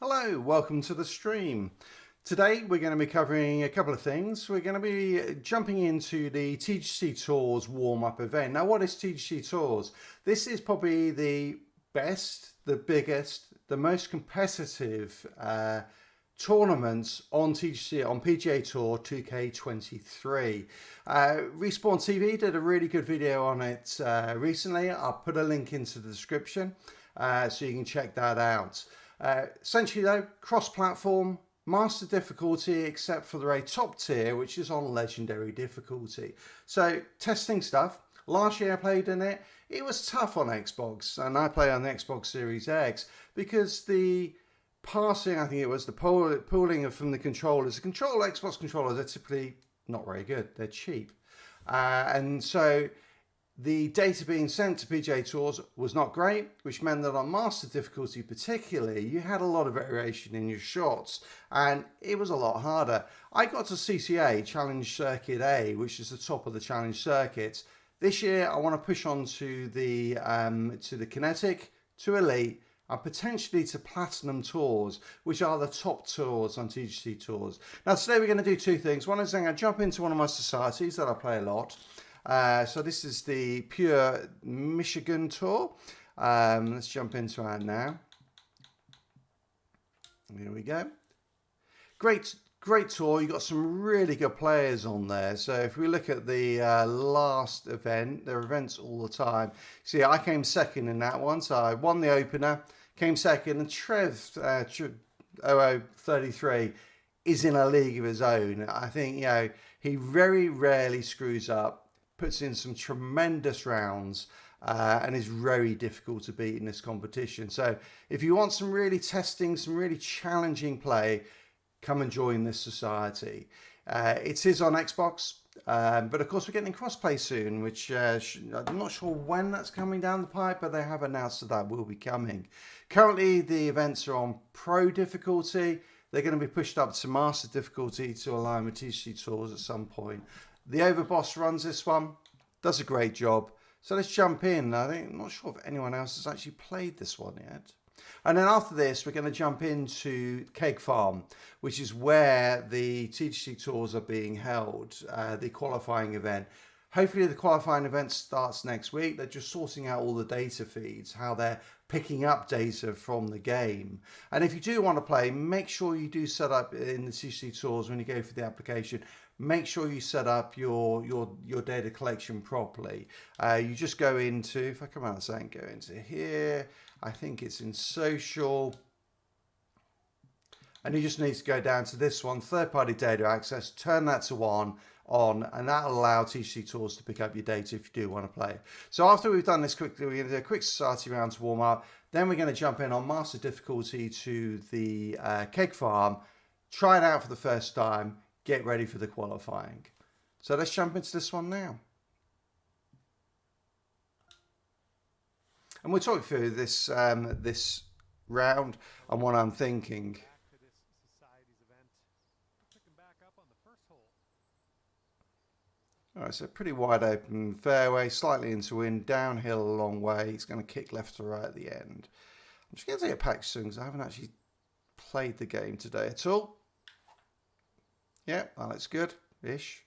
Hello, welcome to the stream. Today we're going to be covering a couple of things. We're going to be jumping into the TGC Tours warm-up event. Now, what is TGC Tours? This is probably the best, the biggest, the most competitive tournaments on TGC, on PGA Tour 2K23. Respawn TV did a really good video on it recently. I'll put a link into the description so you can check that out. Essentially though, cross-platform, master difficulty except for the very top tier, which is on legendary difficulty. So testing stuff. Last year I played in it. It was tough on Xbox, and I play on the Xbox Series X because the passing, I think it was the pulling from the controllers. The Xbox controllers are typically not very good. They're cheap, and so the data being sent to PGA Tours was not great, which meant that on master difficulty particularly, you had a lot of variation in your shots, and it was a lot harder. I got to CCA, Challenge Circuit A, which is the top of the Challenge circuits. This year, I want to push on to the Kinetic, to Elite, and potentially to Platinum Tours, which are the top tours on TGC Tours. Now, today we're going to do two things. One is I'm going to jump into one of my societies that I play a lot. So this is the Pure Michigan Tour. Let's jump into it now. Here we go. Great tour. You got some really good players on there. So if we look at the last event, there are events all the time. See, I came second in that one, so I won the opener, came second, and Trev 0033 is in a league of his own. I think, you know, he very rarely screws up, puts in some tremendous rounds, and is very difficult to beat in this competition. So if you want some really testing, some really challenging play, come and join this society. It is on Xbox, but of course we're getting crossplay soon, which I'm not sure when that's coming down the pipe, but they have announced that will be coming. Currently the events are on Pro difficulty. They're going to be pushed up to Master difficulty to align with TGC Tours at some point. The Overboss runs this one, does a great job. So let's jump in. I'm not sure if anyone else has actually played this one yet. And then after this, we're going to jump into KEG Farm, which is where the TGC Tours are being held, the qualifying event. Hopefully the qualifying event starts next week. They're just sorting out all the data feeds, how they're picking up data from the game. And if you do want to play, make sure you do set up in the TGC Tours when you go for the application. Make sure you set up your data collection properly. You just go into, if I come out of saying, go into here. I think it's in social. And you just need to go down to this one, third-party data access, turn that to on, and that'll allow TGC Tours to pick up your data if you do want to play. So after we've done this quickly, we're going to do a quick society round to warm up. Then we're going to jump in on master difficulty to the KEG Farm, try it out for the first time, get ready for the qualifying. So let's jump into this one now. And we'll talk through this this round and what I'm thinking. All right, so pretty wide open fairway, slightly into wind, downhill a long way. It's going to kick left to right at the end. I'm just going to take a pack soon because I haven't actually played the game today at all. Yeah, that looks good-ish.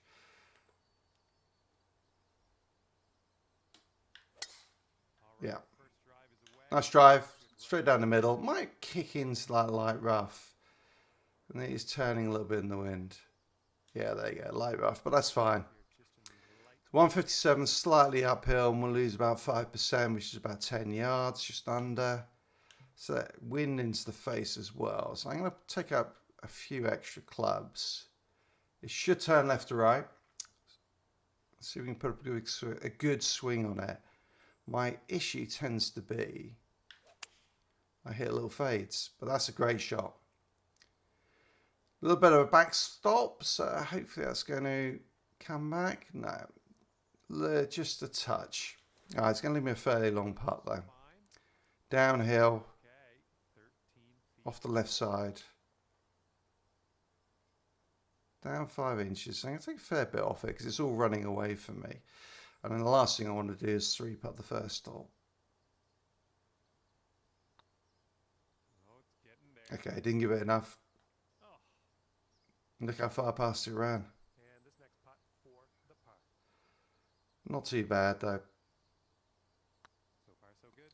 Yeah. Nice drive, straight down the middle. Might kick into that light rough. And then he's turning a little bit in the wind. Yeah, there you go, light rough, but that's fine. 157, slightly uphill, and we'll lose about 5%, which is about 10 yards, just under. So that wind into the face as well. So I'm going to take up a few extra clubs. It should turn left to right. Let's see if we can put a good swing on it. My issue tends to be I hit little fades, but that's a great shot. A little bit of a backstop, so hopefully that's going to come back. No, just a touch. All right, it's going to leave me a fairly long putt though. Downhill, off the left side. Down 5 inches. So I'm going to take a fair bit off it because it's all running away from me. And then the last thing I want to do is 3-putt the first hole. Okay, didn't give it enough. Look how far past it ran. Not too bad though.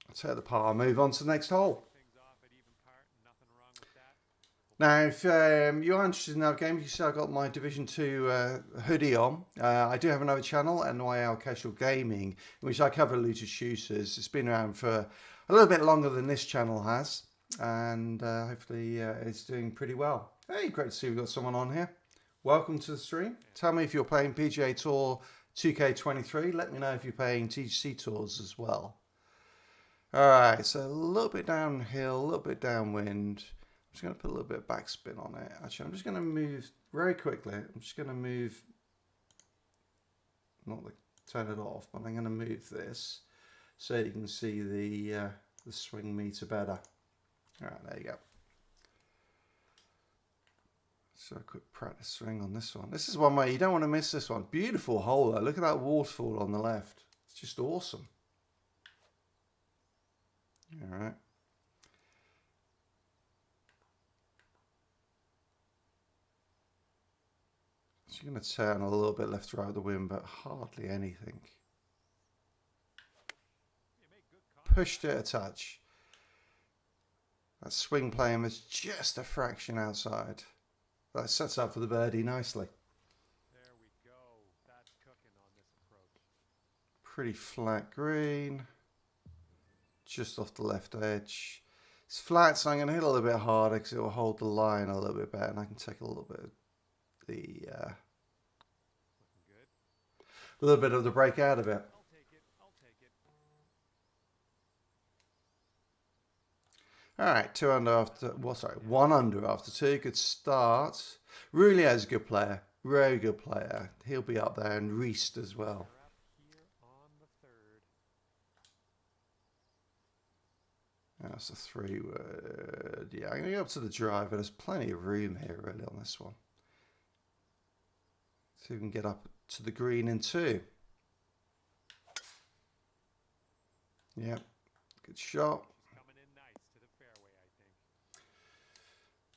I'll take the par, move on to the next hole. Now, if you're interested in that game, you see I've got my Division 2 hoodie on. I do have another channel, NYL Casual Gaming, in which I cover looted shooters. It's been around for a little bit longer than this channel has, and hopefully it's doing pretty well. Hey, great to see we've got someone on here. Welcome to the stream. Tell me if you're playing PGA Tour 2K23. Let me know if you're playing TGC Tours as well. Alright, so a little bit downhill, a little bit downwind. I'm just going to put a little bit of backspin on it. Actually, I'm just going to move very quickly. I'm just going to move, not the, turn it off, but I'm going to move this so you can see the swing meter better. All right, there you go. So a quick practice swing on this one. This is one where you don't want to miss this one. Beautiful hole though. Look at that waterfall on the left. It's just awesome. All right. So you're going to turn a little bit left to right of the wind, but hardly anything. Pushed it a touch. That swing plane was just a fraction outside. That sets up for the birdie nicely. There we go. That's cooking on this approach. Pretty flat green. Just off the left edge. It's flat, so I'm going to hit a little bit harder because it will hold the line a little bit better, and I can take a little bit of the a little bit of the break out of it. I'll take it. I'll take it. All right, 2 under after, well, sorry, 1 under after 2. Good start. Really is a good player. Very good player. He'll be up there, and Reist as well. Here on the third. That's a 3-wood. Yeah, I'm going to go up to the driver. There's plenty of room here, really, on this one. So we can get up to the green in 2. Yep, good shot. Coming in nice to the fairway, I think.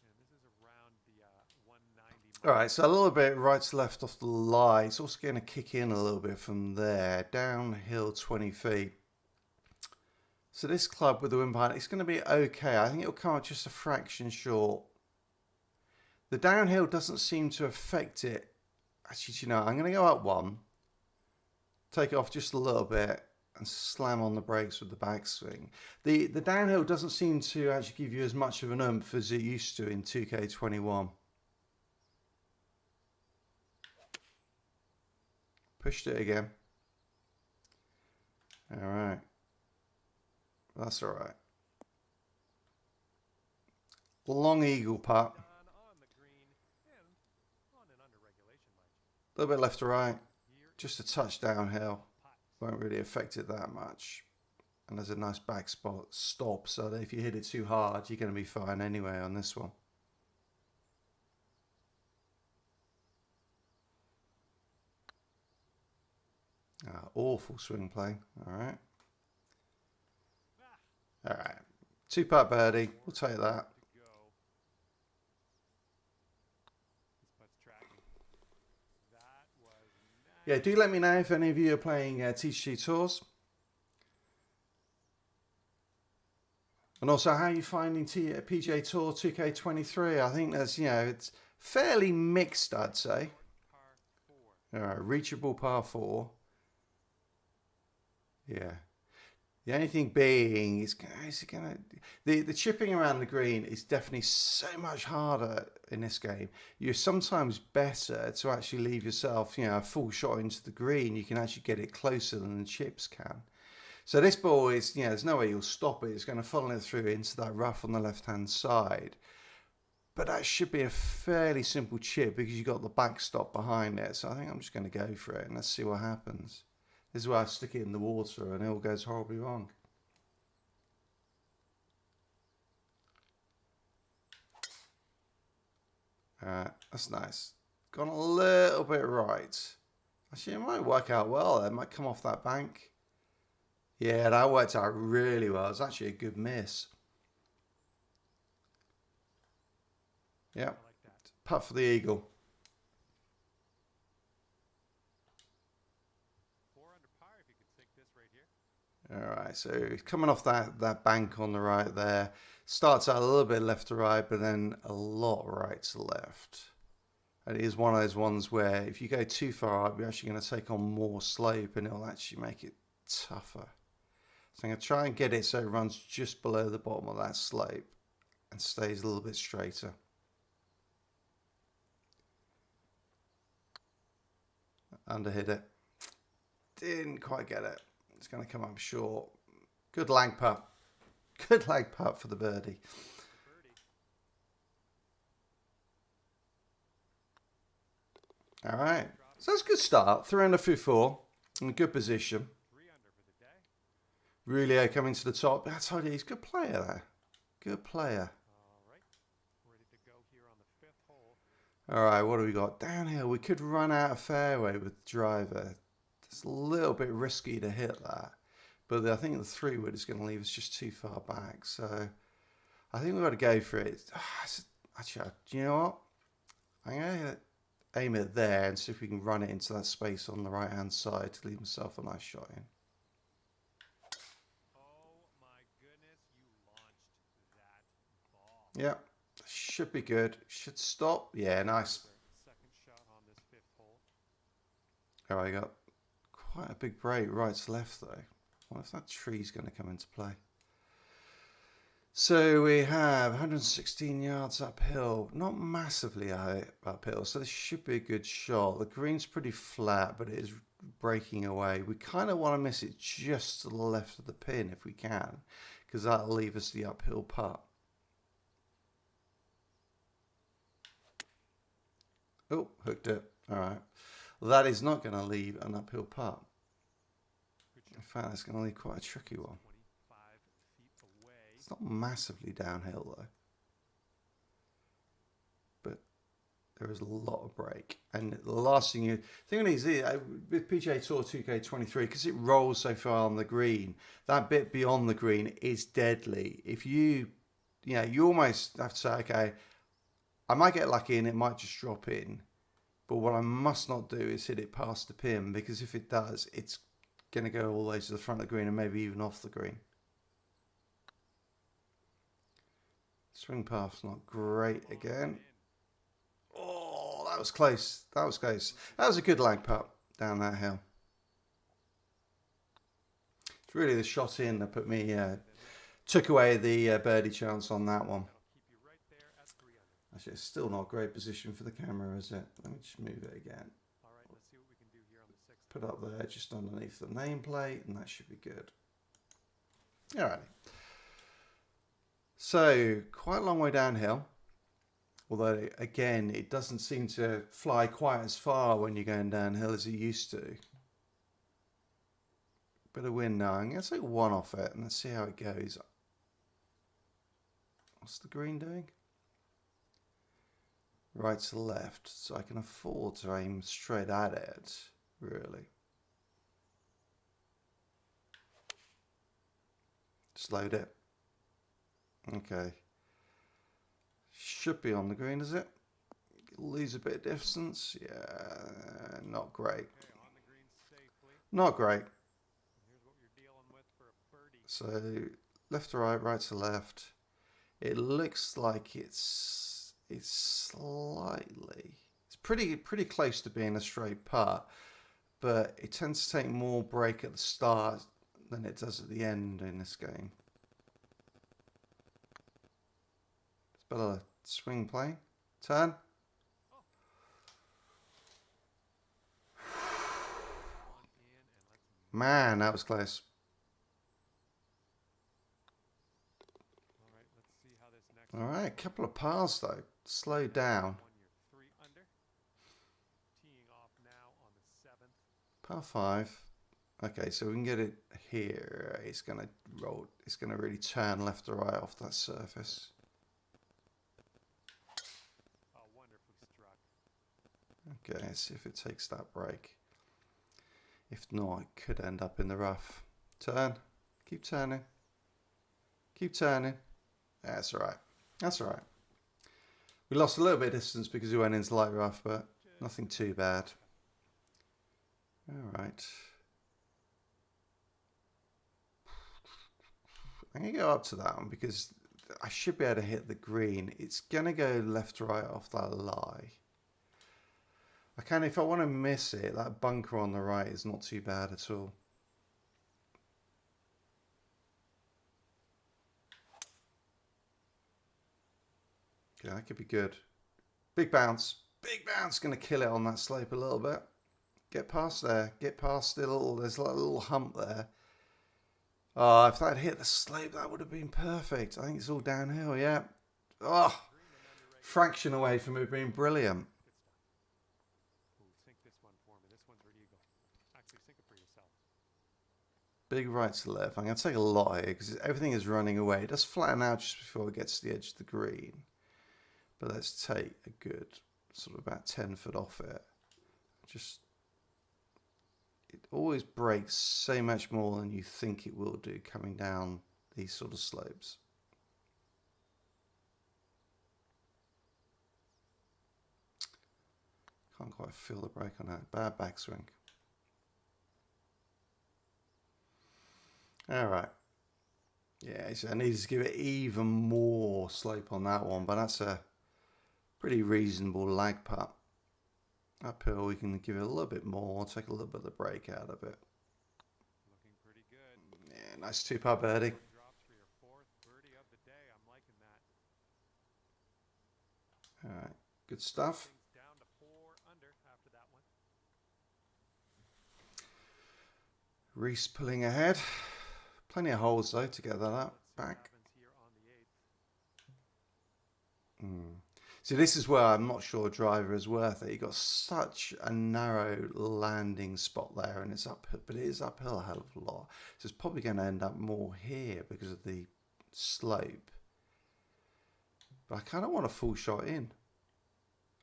And this is around the 190. All right, so a little bit right to left off the lie. It's also going to kick in a little bit from there. Downhill 20 feet. So this club with the wind behind, it's going to be okay. I think it'll come out just a fraction short. The downhill doesn't seem to affect it. Actually, you know, I'm going to go up 1, take it off just a little bit, and slam on the brakes with the backswing. The downhill doesn't seem to actually give you as much of an oomph as it used to in 2K21. Pushed it again. All right. That's all right. Long eagle putt. A little bit left to right, just a touch downhill, won't really affect it that much. And there's a nice back spot stop, so that if you hit it too hard, you're going to be fine anyway on this one. Awful swing play. All right. All right. 2-putt birdie. We'll take that. Yeah, do let me know if any of you are playing TGC Tours. And also, how are you finding PGA Tour 2K23? I think there's, you know, it's fairly mixed, I'd say. All right, reachable par 4. Yeah. The only thing being is the chipping around the green is definitely so much harder in this game. You're sometimes better to actually leave yourself, you know, a full shot into the green. You can actually get it closer than the chips can. So this ball is, you know, there's no way you'll stop it. It's going to funnel it through into that rough on the left-hand side. But that should be a fairly simple chip because you've got the backstop behind it. So I think I'm just going to go for it and let's see what happens. This is where I stick it in the water and it all goes horribly wrong. That's nice. Gone a little bit right. Actually, it might work out well. It might come off that bank. Yeah, that worked out really well. It's actually a good miss. Yeah. I like that. Putt for the eagle. 4 under par if you could sink this right here. All right, so he's coming off that bank on the right there. Starts out a little bit left to right, but then a lot right to left. And it is one of those ones where if you go too far up, you're actually going to take on more slope and it'll actually make it tougher. So I'm going to try and get it so it runs just below the bottom of that slope and stays a little bit straighter. Underhit it. Didn't quite get it. It's going to come up short. Good lag putt. Good lag putt for the birdie. All right. So that's a good start. 3 under through 4. In a good position. 3 under for the day. Rulio coming to the top. That's how he's a good player there. Good player. All right. Ready to go here on the 5th hole. All right, what do we got? Downhill. We could run out of fairway with the driver. It's a little bit risky to hit that. But I think the 3-wood is going to leave us just too far back. So I think we've got to go for it. Actually, do you know what? I'm going to aim it there and see if we can run it into that space on the right-hand side to leave myself a nice shot in. Oh my goodness, you launched that ball. Yeah, should be good. Should stop. Yeah, nice. Second shot on this 5th hole. All right, got quite a big break right to left though. What if that tree's going to come into play? So we have 116 yards uphill, not massively uphill, so this should be a good shot. The green's pretty flat, but it is breaking away. We kind of want to miss it just to the left of the pin if we can, because that'll leave us the uphill putt. Oh, hooked it. All right. Well, that is not going to leave an uphill putt. In fact, it's going to leave quite a tricky one. 25 feet away. It's not massively downhill though, but there is a lot of break. And the last thing is with PGA Tour 2K23, because it rolls so far on the green, that bit beyond the green is deadly. If you almost have to say, okay, I might get lucky and it might just drop in, but what I must not do is hit it past the pin, because if it does, it's going to go all the way to the front of the green and maybe even off the green. Swing path's not great again. Oh, that was close. That was close. That was a good lag putt down that hill. It's really the shot in that put me, took away the birdie chance on that one. Keep you right there at 3 under. Actually, it's still not a great position for the camera, is it? Let me just move it again. All right, let's see what we can do here on the 6th. Put up there just underneath the nameplate, and that should be good. Alrighty. So, quite a long way downhill. Although, again, it doesn't seem to fly quite as far when you're going downhill as it used to. Bit of wind now. I'm going to take 1 off it and let's see how it goes. What's the green doing? Right to left. So I can afford to aim straight at it, really. Slowed it. Okay. Should be on the green, is it? Lose a bit of distance. Yeah, not great. Okay, on the green safely. Not great. Here's what you're dealing with for a birdie. So left to right, right to left. It looks like it's slightly. It's pretty close to being a straight putt, but it tends to take more break at the start than it does at the end in this game. It's better swing play. Turn. Man, that was close. All right, let's see how this next. All right, a couple of pars though. Slow down. One, you're 3 under. Teeing off now on the 7th. Par 5. Okay, so we can get it here. It's gonna roll. It's gonna really turn left or right off that surface. Oh, wonderfully struck. Okay, let's see if it takes that break. If not, it could end up in the rough. Turn. Keep turning. Keep turning. That's all right. That's all right. We lost a little bit of distance because we went into light rough, but nothing too bad. All right. I'm going to go up to that one because I should be able to hit the green. It's going to go left to right off that lie. I can, if I want to miss it, that bunker on the right is not too bad at all. Okay, that could be good. Big bounce. Big bounce. Going to kill it on that slope a little bit. Get past there. Get past the little, there's like a little hump there. Oh, if that had hit the slope, that would have been perfect. I think it's all downhill, yeah. Oh, fraction away from it being brilliant. Sink this one for me. This one's for eagle. Actually, sink it for yourself. Big right to left. I'm going to take a lot here because everything is running away. It does flatten out just before it gets to the edge of the green. But let's take a good sort of about 10 foot off it. Just, it always breaks so much more than you think it will do coming down these sort of slopes. Can't quite feel the break on that. Bad backswing. All right. Yeah, so I needed to give it even more slope on that one, but that's a pretty reasonable lag putt. Uphill, we can give it a little bit more, take a little bit of the break out of it. Looking pretty good. Yeah, nice two-putt birdie. Drops for your fourth birdie of the day. I'm liking that. All right, good stuff. Things down to 4 under after that one. Reese pulling ahead. Plenty of holes though to get that up, back. Here on the 8th. See, this is where I'm not sure driver is worth it. You got such a narrow landing spot there, and it's up, but it is uphill a hell of a lot. So it's probably going to end up more here because of the slope. But I kind of want a full shot in.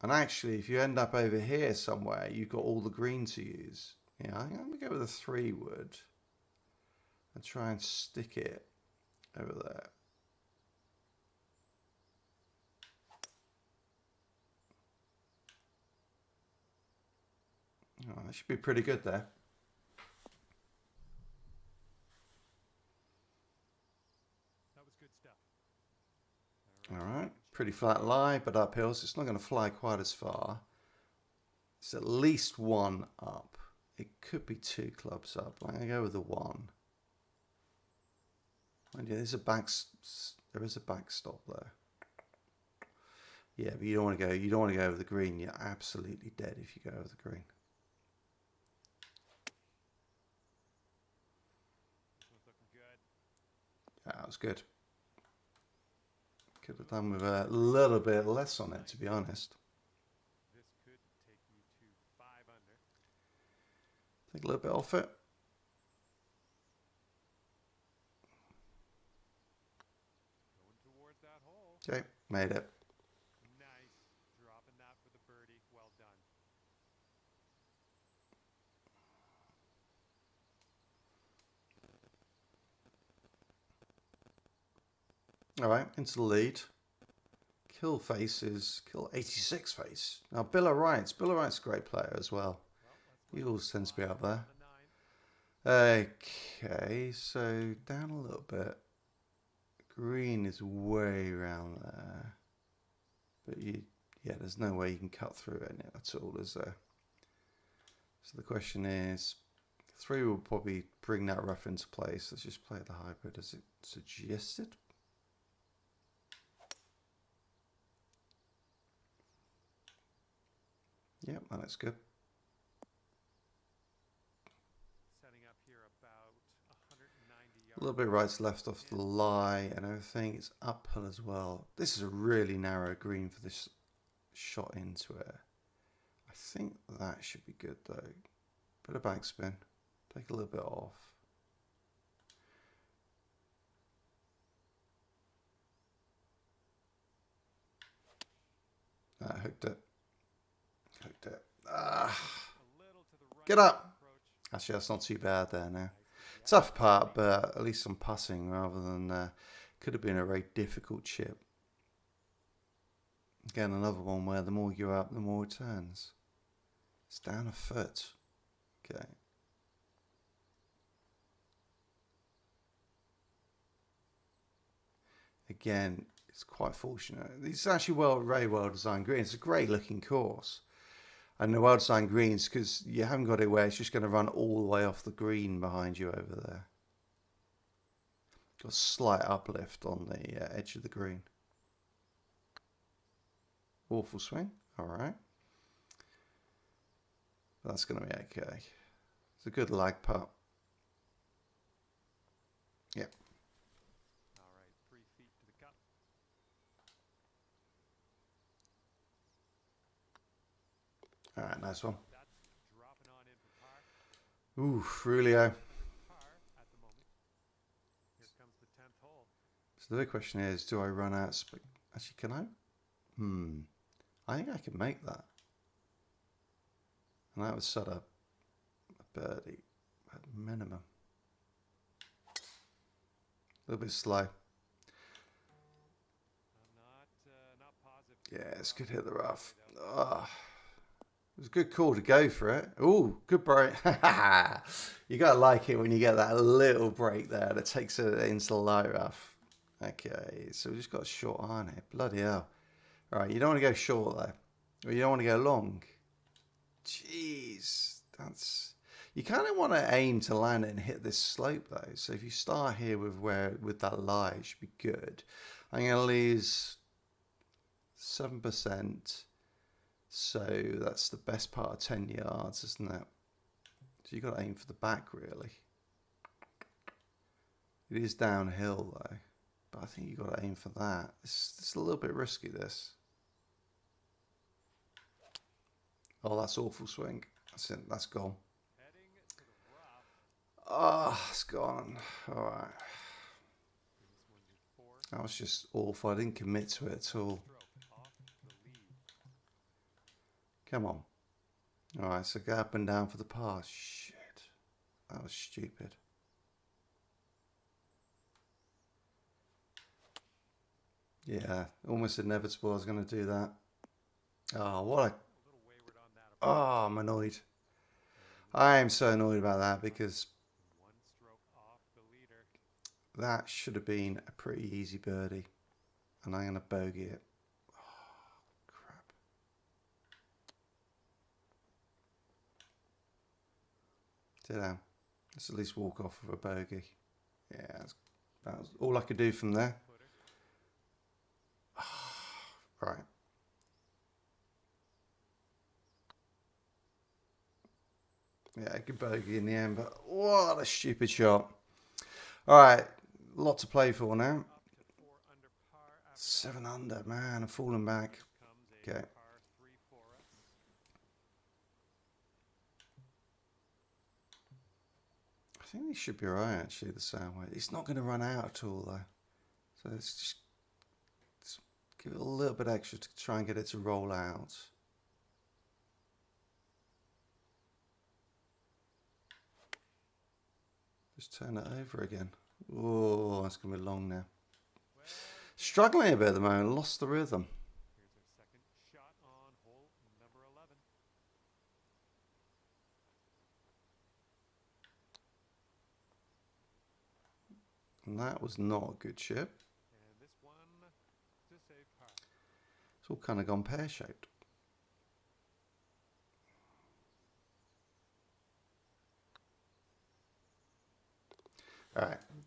And actually, if you end up over here somewhere, you've got all the green to use. Yeah, I think I'm going to go with a 3-wood and try and stick it over there. Oh, that should be pretty good there. That was good stuff. All right, pretty flat lie, but uphill, so it's not going to fly quite as far. It's at least 1 up. It could be 2 clubs up. I'm going to go with the 1. And yeah, there is a backstop there. Yeah, but you don't want to go. You don't want to go over the green. You're absolutely dead if you go over the green. That was good. Could have done with a little bit less on it, to be honest. This could take you to 5 under. Take a little bit off it. Going towards that hole. Okay, made it. Nice. Dropping that for the birdie. Well done. All right, into the lead. Kill 86 face. Now, Bill Wright's a great player as well. He always tends to be up there. Okay, so down a little bit. Green is way around there. But yeah, there's no way you can cut through it at all, is there? So the question is, 3 will probably bring that rough into place. Let's just play the hybrid as it suggested. Yep, that looks good. Setting up here about 190 yards. A little bit right to left off the lie and everything. It's uphill as well. This is a really narrow green for this shot into it. I think that should be good though. Bit of backspin. Take a little bit off. Hooked it. Hooked it. Get up. Actually, that's not too bad there now. Tough part, but at least I'm putting rather than could have been a very difficult chip. Again, another one where the more you're up, the more it turns. It's down a foot. Okay. Again, it's quite fortunate. It's actually very well designed green. It's a great looking course. And the well designed greens, because you haven't got it where it's just going to run all the way off the green behind you over there. Got a slight uplift on the edge of the green. Awful swing. All right. That's going to be okay. It's a good lag putt. Yep. All right, 3 feet to the cup. All right, nice one. That's dropping on in for par. Ooh, Frulio. Par at the moment. Here comes the 10th hole. So the big question is, do I run out? Actually, can I? I think I can make that. And that would set up a birdie at minimum. A little bit slow. Not positive. Yeah, it's good hit the rough. Oh, it was a good call to go for it. Ooh, good break. You gotta like it when you get that little break there that takes it into the low rough. Okay, so we just got a short iron here. Bloody hell. All right, you don't want to go short though. Or you don't want to go long. Jeez, that's... You kind of want to aim to land it and hit this slope though. So if you start here with that lie, it should be good. I'm going to lose 7%. So that's the best part of 10 yards, isn't it? So you've got to aim for the back really. It is downhill though. But I think you've got to aim for that. It's a little bit risky, this. Oh, that's awful swing. That's it. That's gone. Heading to the rough. Oh, it's gone. All right. This one's your 4th. That was just awful. I didn't commit to it at all. Stroke off the lead. Come on. All right, so go up and down for the pass. Shit. That was stupid. Yeah, almost inevitable I was going to do that. Oh, what a... A little wayward on that. Oh, I'm annoyed. I am so annoyed about that because 1 stroke off the leader. that should have been a pretty easy birdie. And I'm going to bogey it. Oh, crap. Sit down. Let's at least walk off with a bogey. Yeah, that was all I could do from there. Right. Yeah, good bogey in the end, but what a stupid shot. All right, lot to play for now. Up to 4 under par after 7 under, man, I'm falling back. comes a Okay. par 3 for us. I think this should be all right, actually, the Soundwave. It's not going to run out at all, though. So let's just give it a little bit extra to try and get it to roll out. Just turn it over again. Oh, that's going to be long now. Well, Struggling a bit at the moment, lost the rhythm. here's our second shot on hole number 11. And that was not a good chip. And this one to save par. It's all kind of gone pear-shaped. All right. Played.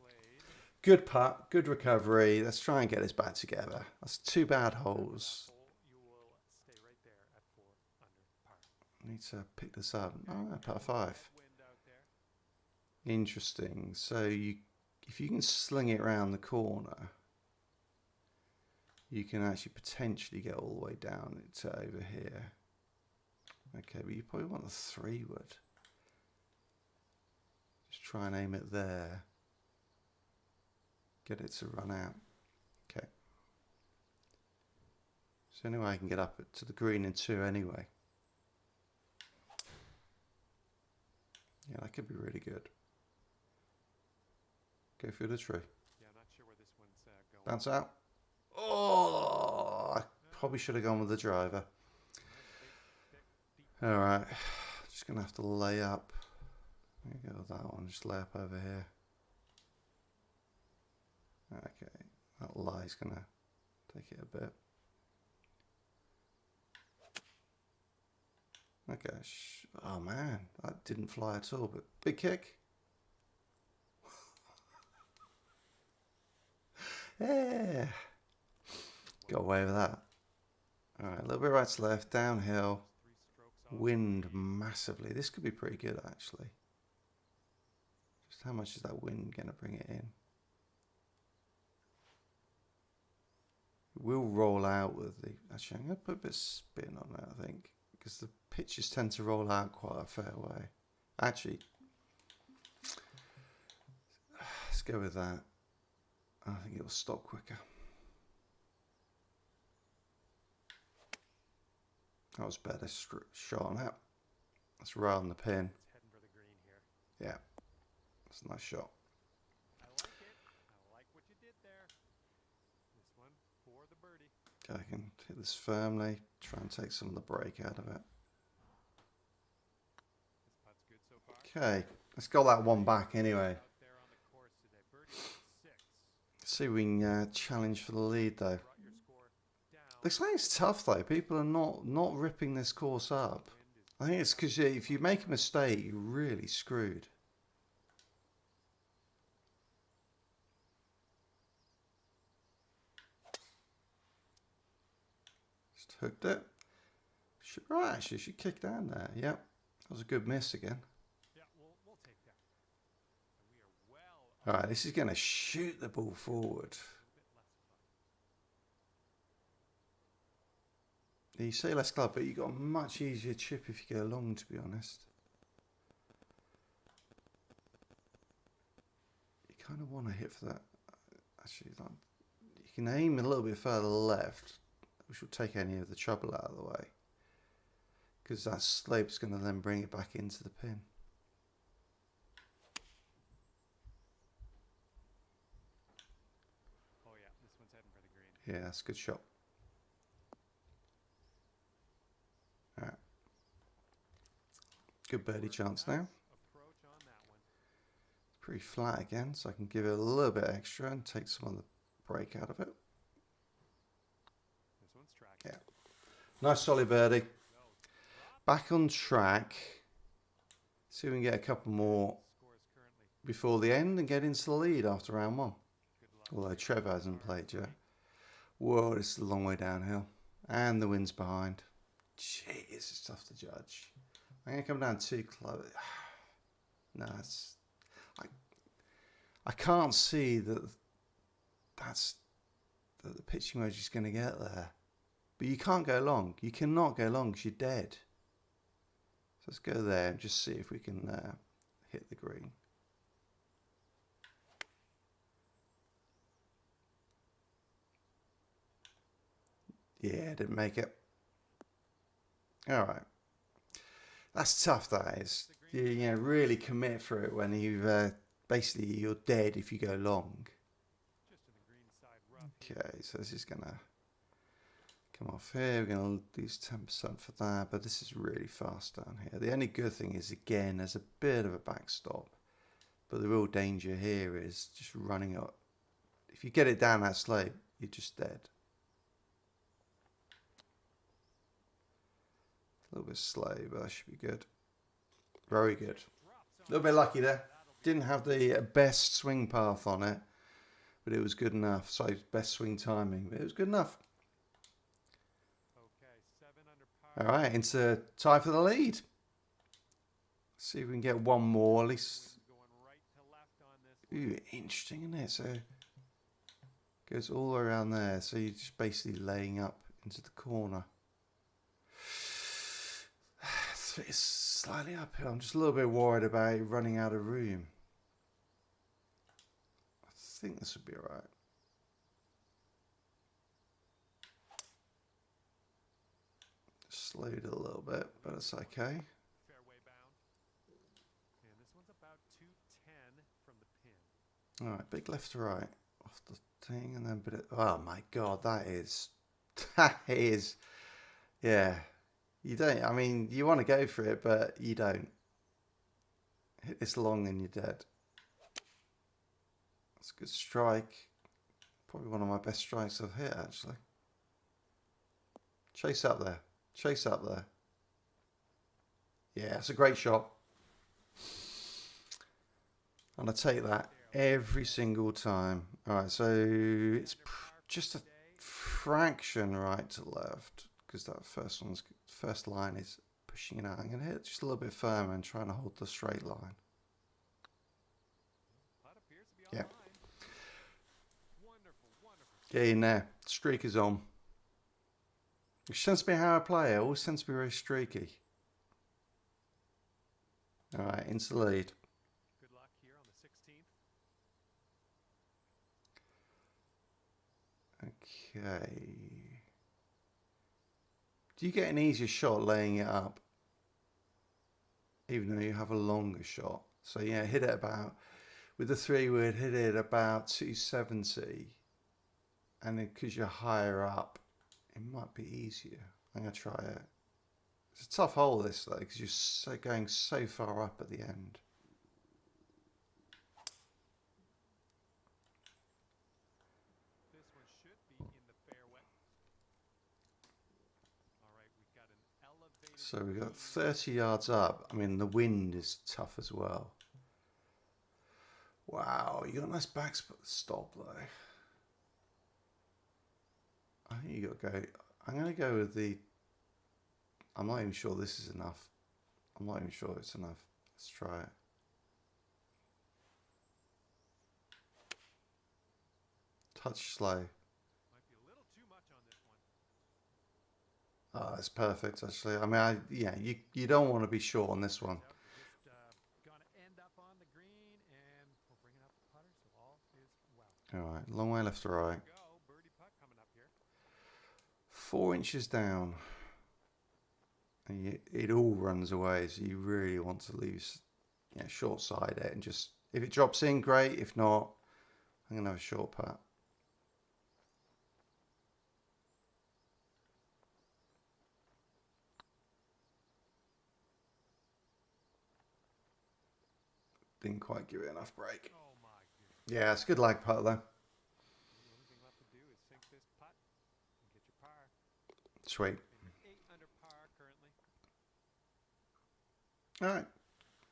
Good putt, good recovery. Let's try and get this back together. That's 2 bad holes. Hole, you will stay right there at 4 under par. Need to pick this up. Oh, par 5. Wind out there. Interesting. So if you can sling it around the corner, you can actually potentially get all the way down to over here. Okay, but you probably want the 3 wood. Just try and aim it there. Get it to run out. Okay. So anyway, I can get up to the green in 2 anyway. Yeah, that could be really good. Go through the tree. Yeah, I'm not sure where this one's going. Bounce out. Oh, I Probably should have gone with the driver. All right, just gonna have to lay up. There you go with that one. Just lay up over here. Okay, that lie's gonna take it a bit. Okay, oh man, that didn't fly at all, but big kick. Yeah, got away with that. All right, a little bit right to left, downhill, wind massively. This could be pretty good actually. Just how much is that wind going to bring it in? It will roll out with the, actually I'm going to put a bit of spin on that I think, because the pitches tend to roll out quite a fair way. Actually, let's go with that. I think it'll stop quicker. That was better shot on that. That's right on the pin. It's heading for the green here. Yeah, that's a nice shot. I like it. I like what you did there. This one for the birdie. Okay, I can hit this firmly, try and take some of the break out of it. This putt's good so far. Okay, let's go that one back anyway. Out there on the course today. Birdie 6. See if we can challenge for the lead though. Brought your score down. Looks like it's tough though. People are not ripping this course up. I think it's because if you make a mistake, you're really screwed. Just hooked it. Right, actually, she kicked down there. Yep, that was a good miss again. Yeah, we'll take that. And we are well. All right, this is going to shoot the ball forward. You say less club, but you got a much easier chip if you go long, to be honest. You kind of want to hit for that. Actually, you can aim a little bit further left, which will take any of the trouble out of the way. Because that slope's going to then bring it back into the pin. Oh yeah, this one's heading for the green. Yeah, that's a good shot. All right. Good birdie chance now. Approach on that one. Pretty flat again, so I can give it a little bit extra and take some of the break out of it. This one's track. Yeah. Nice solid birdie. Back on track. See if we can get a couple more Scores currently. before the end and get into the lead after round one. Good luck. Although Trevor hasn't played yet. Whoa, this is a long way downhill. And the wind's behind. Jeez, it's tough to judge. I'm going to come down too close. No, it's... I can't see that the pitching wedge is going to get there. But you can't go long. You cannot go long because you're dead. So let's go there and just see if we can hit the green. Yeah, didn't make it. All right. That's tough, that is. You know, really commit for it when you've basically you're dead if you go long. Just to the green side rough. Okay, so this is gonna come off here. We're gonna lose 10% for that, but this is really fast down here. The only good thing is, again, there's a bit of a backstop, but the real danger here is just running up. If you get it down that slope, you're just dead. A little bit slow, but that should be good. Very good. A little bit lucky there. Didn't have the best swing path on it, but it was good enough. So best swing timing, but it was good enough. Okay, 7 under par. All right, into tie for the lead. See if we can get one more, at least. Going right to left on this. Ooh, interesting, isn't it? So goes all the way around there. So you're just basically laying up into the corner. It's slightly uphill. I'm just a little bit worried about running out of room. I think this would be all right. Slowed it a little bit, but it's okay. Fairway bound. And this one's about 210 from the pin. All right, big left to right off the thing, and then oh my god, that is That is, yeah. You don't, I mean, you want to go for it, but you don't. Hit this long and you're dead. That's a good strike. Probably one of my best strikes I've hit, actually. Chase up there. Chase up there. Yeah, it's a great shot. And I take that every single time. All right, so it's just a fraction right to left because that first line is pushing it out. I'm going to hit it just a little bit firmer and trying to hold the straight line. Yeah. Get in there. Streak is on. Which tends to be how I play. I always tend to be very streaky. All right, into the lead. Good luck here on the 16th. Okay. Do you get an easier shot laying it up? Even though you have a longer shot. So yeah, hit it about, with the 3-wood, hit it about 270. And because you're higher up, it might be easier. I'm going to try it. It's a tough hole this though, because you're going so far up at the end. This one should be in the fairway. All right, we've got an elevated. So we've got 30 yards up. I mean, the wind is tough as well. Wow, you got a nice backstop though. I think you got to go. I'm going to go with the. I'm not even sure this is enough. I'm not even sure it's enough. Let's try it. Touch slow. Might be a little too much on this one. Oh, it's perfect actually. I mean, yeah, you don't want to be short on this one. Just gonna end up on the green, and we're bringing out the putter, so all is well. All right, long way left to right. Go, birdie putt coming up here. 4 inches down. And it all runs away, so you really want to lose, short side it, and just, if it drops in, great. If not, I'm going to have a short putt. Didn't quite give it enough break. Oh my goodness. Yeah, it's a good lag putt though. The only thing left to do is sink this putt and get your par. Sweet. And you're 8 under par currently. All right,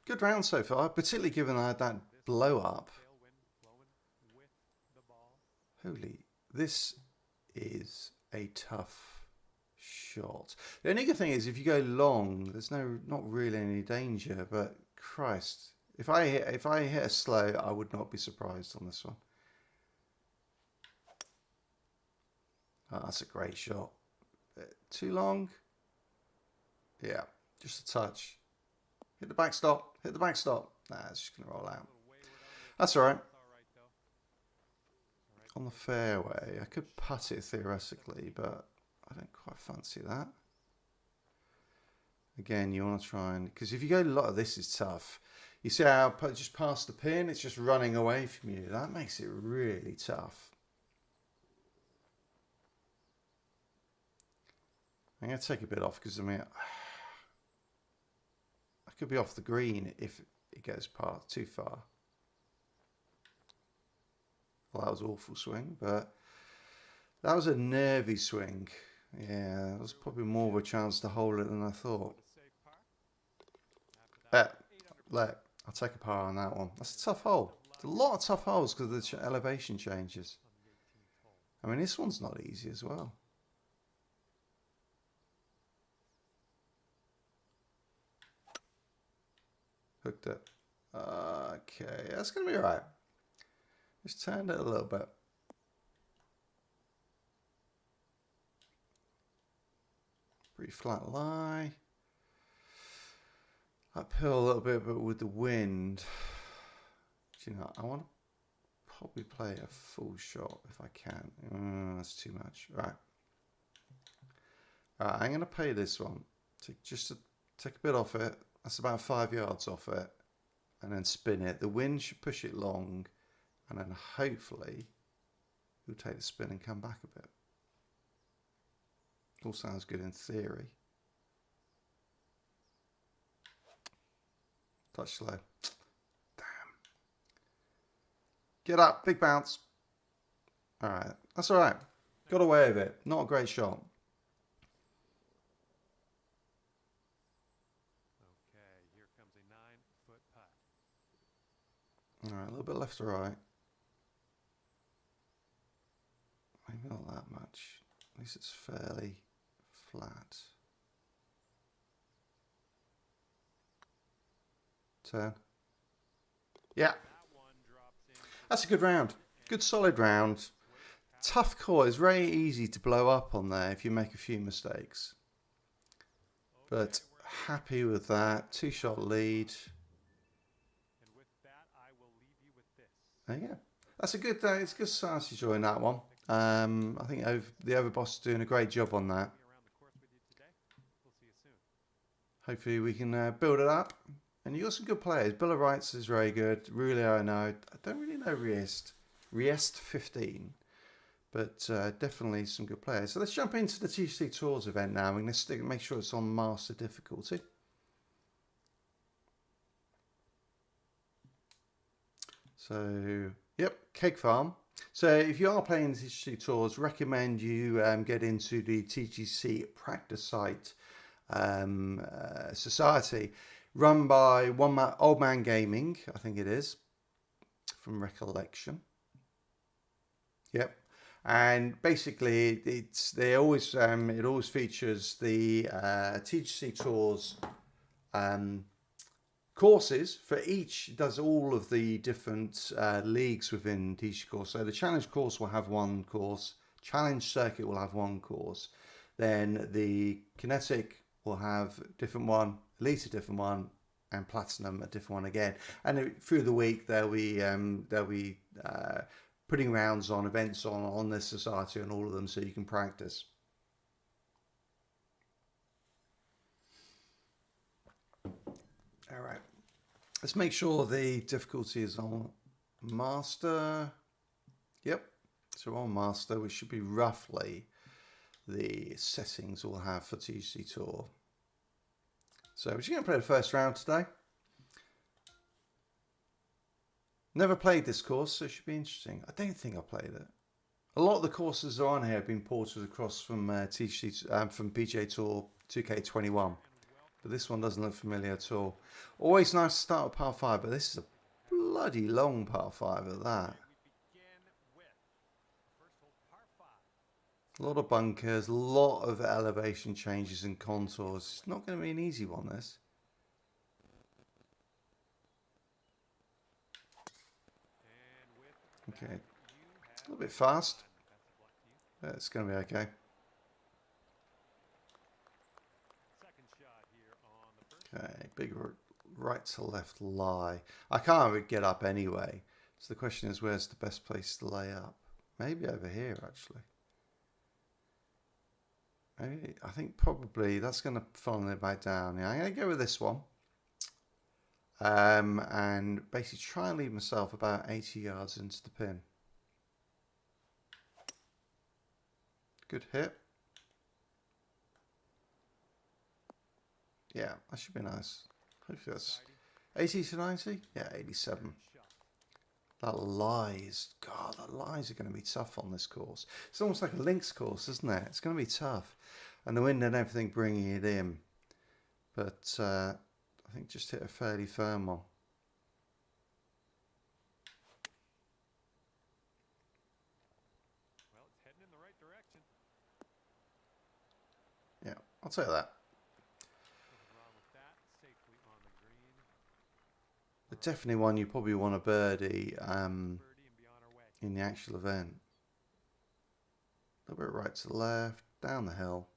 good round so far, particularly given I had that blow up. Tailwind blowing with the ball. Holy, this is a tough shot. The only good thing is if you go long, there's not really any danger, but Christ, if I hit a slow, I would not be surprised on this one. Oh, that's a great shot. Too long? Yeah, just a touch. Hit the backstop. Hit the backstop. Nah, it's just going to roll out. That's all right. On the fairway, I could putt it theoretically, but I don't quite fancy that. Again, you want to try and, because if you go a lot of this is tough. You see how I just past the pin, it's just running away from you. That makes it really tough. I'm going to take a bit off because I mean, I could be off the green if it goes past too far. Well, that was an awful swing, but that was a nervy swing. Yeah, that was probably more of a chance to hold it than I thought. I'll take a par on that one. That's a tough hole. There's a lot of tough holes because of the elevation changes. I mean, this one's not easy as well. Hooked it. Okay, that's going to be all right. Just turned it a little bit. Pretty flat lie. Uphill a little bit, but with the wind. Do you know, I want to probably play a full shot if I can. That's too much. Right. I'm going to play this one. Just to take a bit off it. That's about 5 yards off it. And then spin it. The wind should push it long. And then hopefully you'll take the spin and come back a bit. All sounds good in theory. Touch slow. Damn. Get up. Big bounce. All right. That's all right. Got away with it. Not a great shot. Okay, here comes a 9-foot putt. All right. A little bit left to right. Maybe not that much. At least it's fairly flat. Turn. Yeah. That's a good round. Good solid round. Tough course. It's very easy to blow up on there if you make a few mistakes. But happy with that. 2-shot lead. And with that, I will leave you with this. There you go. That's a good day. It's a good start to join that one. I think the Overboss is doing a great job on that. Around the course with you today. We'll see you soon. Hopefully we can build it up. And you got some good players. Bill of Rights is very good. Rulio, I know. I don't really know Riest. Riest 15. But definitely some good players. So let's jump into the TGC Tours event now. And let's make sure it's on Master difficulty. So, yep, KEG Farm. So if you are playing the TGC Tours, recommend you get into the TGC Practice Site Society, run by Old Man Gaming, I think it is, from recollection. Yep. And basically, it always features the TGC Tours courses for each. It does all of the different leagues within TGC course. So the Challenge course will have one course, Challenge Circuit will have one course, then the Kinetic will have a different one, Elite a different one, and Platinum a different one again. And through the week they'll be putting rounds on, events on this society and all of them, so you can practice. All right, let's make sure the difficulty is on Master. Yep, so on Master, which should be roughly the settings we'll have for TGC Tour. So we're just going to play the first round today. Never played this course, so it should be interesting. I don't think I played it. A lot of the courses that are on here have been ported across from TGC, from PGA Tour 2K21, but this one doesn't look familiar at all. Always nice to start with par 5, but this is a bloody long par 5 at that. A lot of bunkers, a lot of elevation changes and contours. It's not going to be an easy one, this. Okay, a little bit fast. It's going to be okay. Okay, big right to left lie. I can't get up anyway. So the question is, where's the best place to lay up? Maybe over here, actually. Maybe, I think probably that's going to funnel it back down. Yeah, I'm going to go with this one. And basically try and leave myself about 80 yards into the pin. Good hit. Yeah, that should be nice. Hopefully that's 80 to 90. Yeah, 87. That lies. God, that lies are going to be tough on this course. It's almost like a links course, isn't it? It's going to be tough. And the wind and everything bringing it in. But I think just hit a fairly firm one. Well, it's heading in the right direction. Yeah, I'll take that. Nothing wrong with that. Safely on the green. But definitely one you probably want a birdie Birdie and be on our way. in the actual event. A little bit right to the left, down the hill.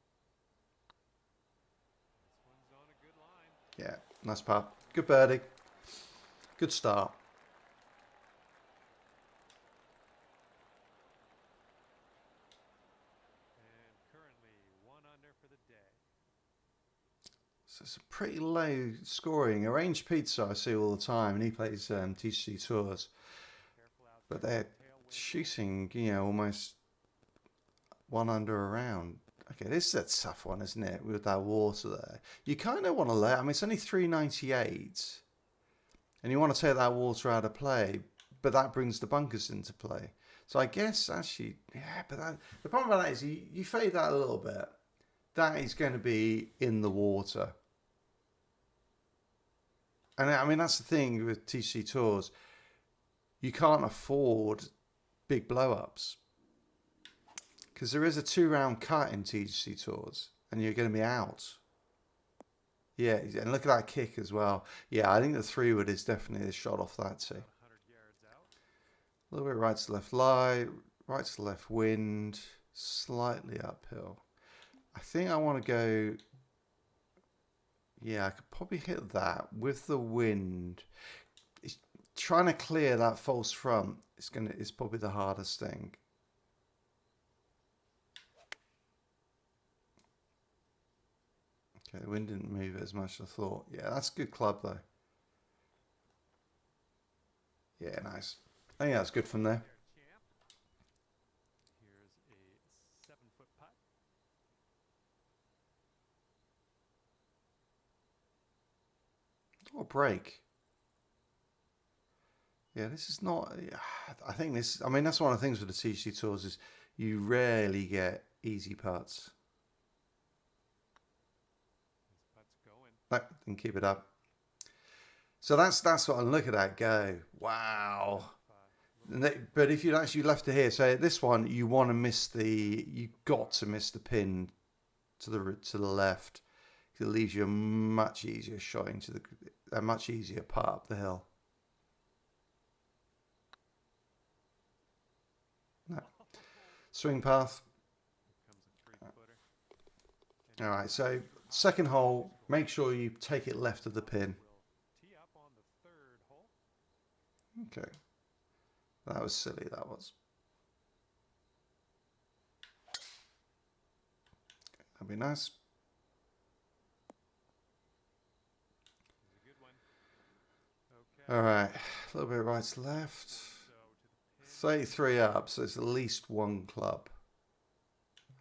This one's on a good line. Yeah, nice putt. Good birdie. Good start. And currently 1 under for the day. So it's a pretty low scoring. Arranged Pizza I see all the time, and he plays TGC Tours. Careful out But there. they're shooting, you know, almost 1 under a round. Okay, this is a tough one, isn't it? With that water there. You kind of want to I mean, it's only 398. And you want to take that water out of play. But that brings the bunkers into play. So I guess actually, yeah, but the problem with that is you fade that a little bit. That is going to be in the water. And I mean, that's the thing with TGC Tours. You can't afford big blow-ups. Because there is a 2-round cut in TGC Tours. And you're going to be out. Yeah, and look at that kick as well. Yeah, I think the 3-wood is definitely a shot off that tee. 100 yards out. A little bit right to left lie, right to left wind, slightly uphill. I think I want to go... Yeah, I could probably hit that with the wind. It's trying to clear that false front. It's probably the hardest thing. Okay, the wind didn't move it as much as I thought. Yeah, that's a good club though. Yeah, nice. I think that's good from there. Here's a 7-foot putt. What a break. Yeah, this is not... I think this... I mean, that's one of the things with the TGC Tours is you rarely get easy putts. This putt's going. That and keep it up. So that's what I'm looking at. Go. Wow. But if you actually left it here, say this one, you want to miss the... You got to miss the pin to the left. It leaves you a much easier shot into a much easier putt up the hill. No. Swing path. Comes a 3-footer. All right, so second hole, make sure you take it left of the pin. Tee up on the 3rd hole. Okay. That was silly, that was. That'd be nice. This is a good one. Okay. All right, a little bit right to left. So to the pin. 33 up, so it's at least one club.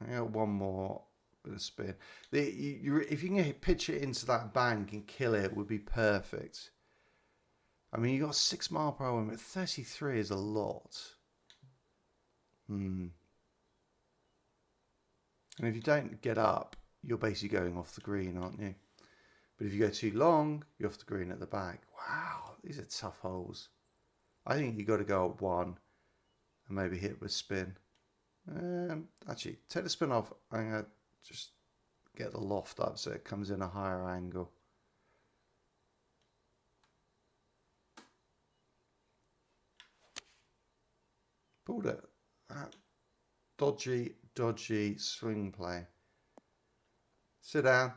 I got one more with a spin. If you can pitch it into that bank and kill it, would be perfect. I mean, you got 6 mile per hour, but 33 is a lot. And if you don't get up, you're basically going off the green, aren't you? But if you go too long, you're off the green at the back. Wow, these are tough holes. I think you got to go up 1 and maybe hit with spin. Actually, take the spin off. I'm going to just get the loft up so it comes in a higher angle. Pulled it. Dodgy swing play. Sit down.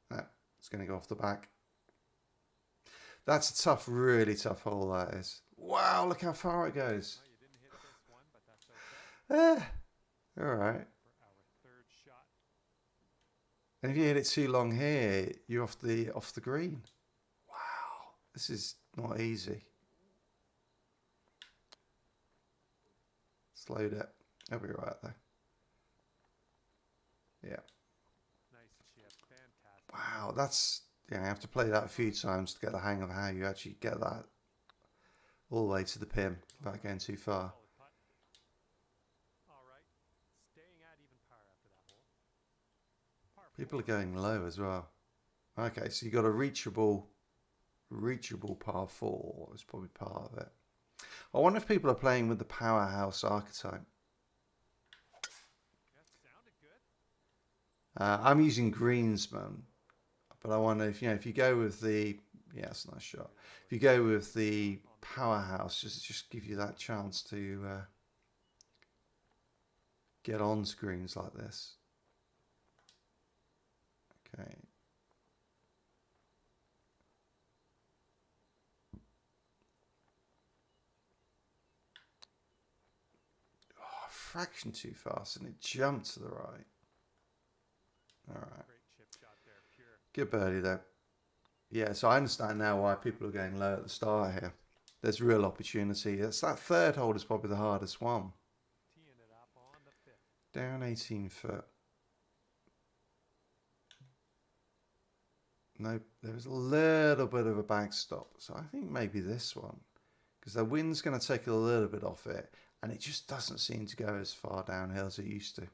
No, it's going to go off the back. That's a tough, really tough hole, that is. Wow, look how far it goes. Oh, you didn't hit this one, but that's okay. All right. For our 3rd shot. And if you hit it too long here, you're off the green. Wow, this is not easy. Slowed it. I'll be right there. Yeah. Nice chip. Fantastic. Wow, that's... Yeah, you have to play that a few times to get the hang of how you actually get that all the way to the pin without going too far. Solid putt. All right. Staying at even par after that hole. Par People are 4. going low as well. Okay, so you got a reachable par 4. It's probably part of it. I wonder if people are playing with the powerhouse archetype. That sounded good. I'm using Greensman, but I wonder if you go with the it's a nice shot. If you go with the powerhouse, just give you that chance to get on screens like this. Okay. Fraction too fast and it jumped to the right. All right. Great chip shot there. Pure. Good birdie though. Yeah, so I understand now why people are going low at the start here. There's real opportunity. That 3rd hole is probably the hardest one. Teeing it up on the Down 18 foot. Nope, there was a little bit of a backstop. So I think maybe this one. Because the wind's going to take a little bit off it. And it just doesn't seem to go as far downhill as it used to. Okay,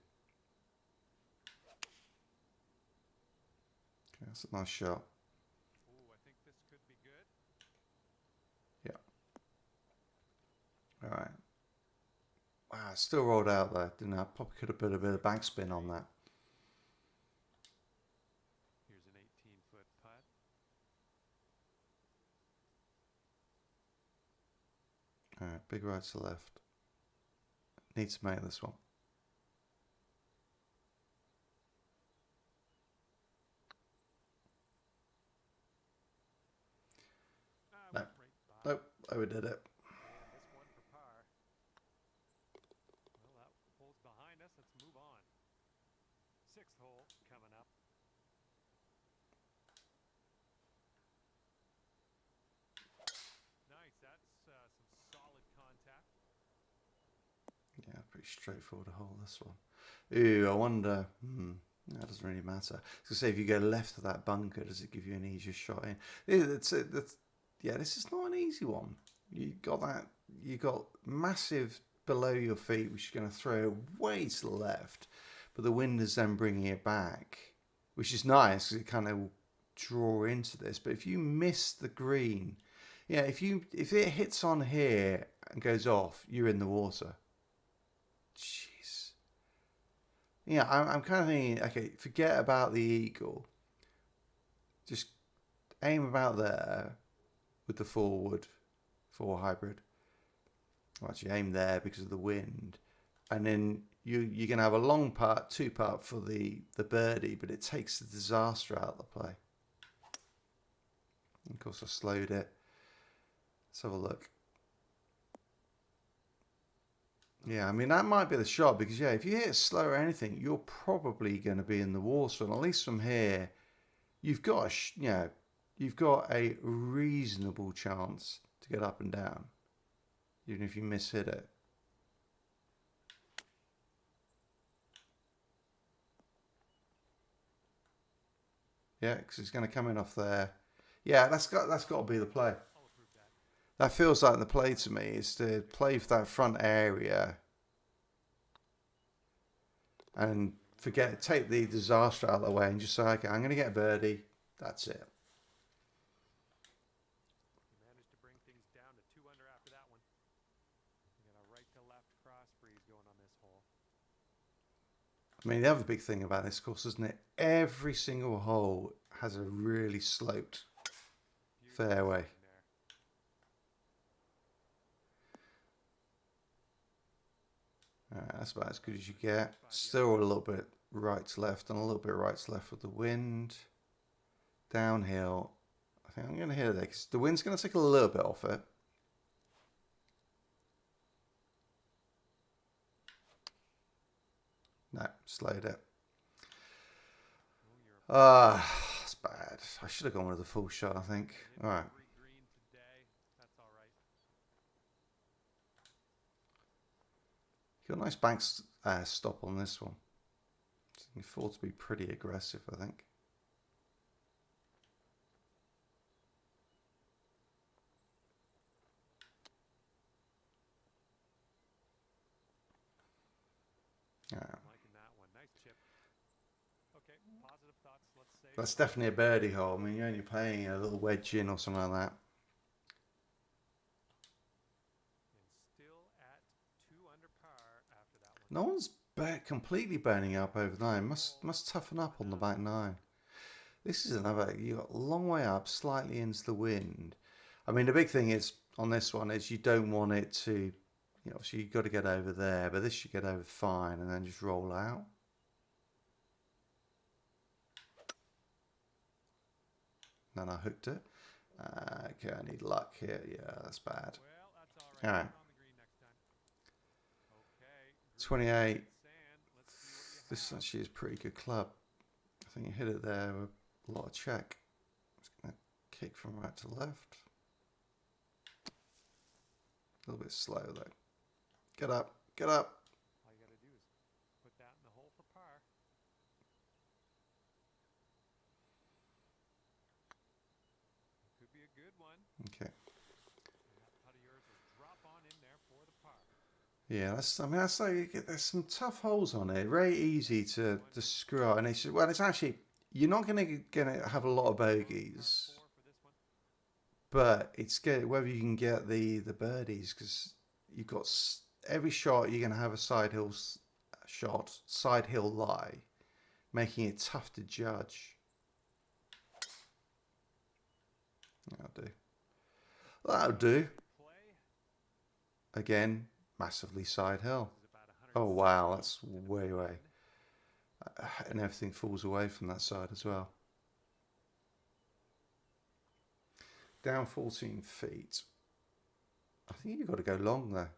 that's a nice shot. Ooh, I think this could be good. Yeah. Alright. Wow, still rolled out there, didn't I? Probably could have put a bit of backspin on that. Here's an 18-foot putt. Alright, big right to left. Need to make this one. No. Went right by. Nope, overdid it. And this one for par. Well, that hole's behind us. Let's move on. 6th hole coming up. Nice. That's some solid contact. Yeah, pretty straightforward hole, this one. Ooh, I wonder. That doesn't really matter. So say if you go left of that bunker, does it give you an easier shot in? Yeah, this is not an easy one. You got that. You got massive below your feet, which is going to throw way to the left, but the wind is then bringing it back, which is nice because it kind of will draw into this. But if you miss the green, yeah, if it hits on here and goes off, you're in the water. Jeez. Yeah, I'm kind of thinking, okay, forget about the eagle. Just aim about there with the four hybrid. Well, actually, aim there because of the wind. And then you're going to have a long putt, 2-putt for the birdie, but it takes the disaster out of the play. And of course, I slowed it. Let's have a look. Yeah, I mean, that might be the shot because, yeah, if you hit slow or anything, you're probably going to be in the water. And at least from here, you've got a reasonable chance to get up and down, even if you mishit it. Yeah, because it's going to come in off there. Yeah, that's got to be the play. That feels like the play to me, is to play for that front area and take the disaster out of the way and just say, okay, I'm going to get a birdie. That's it. You managed to bring things down to 2 under after that one. You got a right to left cross breeze going on this hole. I mean, the other big thing about this course, isn't it? Every single hole has a really sloped fairway. Alright, that's about as good as you get. Still a little bit right to left and a little bit right to left with the wind. Downhill. I think I'm going to hit it there because the wind's going to take a little bit off it. No, slowed it. That's bad. I should have gone with the full shot, I think. Alright. Got a nice back stop on this one. So you can afford to be pretty aggressive, I think. Yeah. Liking that one. Nice chip. Okay, positive thoughts. Let's say That's definitely a birdie hole. I mean, you're only playing a little wedge in or something like that. and still at 2 under par after that one. No one's completely burning up over 9. Must toughen up on the back 9. This is another. You got a long way up, slightly into the wind. I mean, the big thing is on this one is you don't want it to, you know, so you've got to get over there, but this should get over fine and then just roll out. Then I hooked it. Okay, I need luck here. Yeah, that's bad. Well, that's all right. All right. On the green next time. Okay. 28. Let's see what you This have. actually is a pretty good club. I think you hit it there with a lot of check. It's going to kick from right to left. A little bit slow though. Get up, get up. All you got to do is put that Okay. And that putt of yours will drop on in there for the par. Yeah, I mean, that's like, there's some tough holes on it. Very easy to screw up. And it's, well, it's actually, you're not gonna have a lot of bogeys, Par 4 for this one. but it's good whether you can get the birdies, because you've got every shot you're gonna have a side hill shot, side hill lie, making it tough to judge. That'll do. That'll do. Play. Again, massively side hill. This is about Oh 160 wow, that's to the way. green. And everything falls away from that side as well. Down 14 feet. I think you've got to go long there.